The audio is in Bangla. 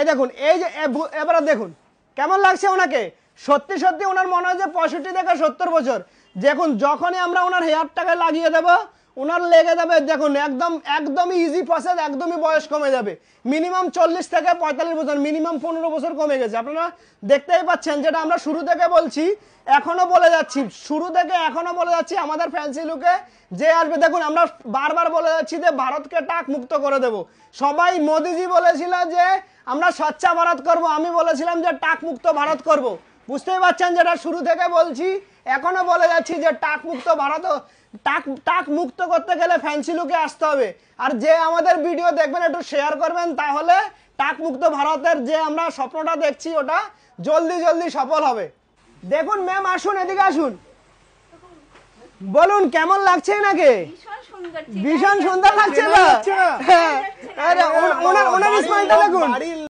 এই দেখুন, এই যে এবারে দেখুন কেমন লাগছে ওনাকে। সত্যি সত্যি ওনার মনে হয় যে 65 থেকে 70 বছর। দেখুন যখনই আমরা ওনার হেয়ারটাকে লাগিয়ে দেবো ওনার লেগে যাবে, দেখুন একদমই ইজি প্রসেস, একদমই বয়স কমে যাবে। মিনিমাম 40 থেকে 45 বছর, মিনিমাম 15 বছর কমে গেছে। আপনারা দেখতেই পাচ্ছেন, যেটা আমরা শুরু থেকে বলছি এখনো বলে যাচ্ছি, শুরু থেকে এখনো বলে যাচ্ছি আমাদের ফ্যান্সি লুকে যে আসবে। দেখুন আমরা বারবার বলে যাচ্ছি যে ভারতকে টাক মুক্ত করে দেব। সবাই, মোদিজি বলেছিল যে আমরা স্বচ্ছ ভারত করব, আমি বলেছিলাম যে টাক মুক্ত ভারত করব। বুঝতেই পারছেন, যেটা শুরু থেকে বলছি এখনো বলে যাচ্ছি যে টাক মুক্ত ভারত, টাক মুক্ত করতে গেলে ফ্যান্সি লুকে আসতে হবে। আর যে আমাদের ভিডিও দেখবেন একটু শেয়ার করবেন, তাহলে টাক মুক্ত ভারতের যে আমরা স্বপ্নটা দেখছি ওটা জলদি জলদি সফল হবে। দেখুন ম্যাম, আসুন, এদিকে আসুন, বলুন কেমন লাগছে নাকি? ভীষণ সুন্দর লাগছে না? হ্যাঁ, ওনার স্মাইলটা দেখুন।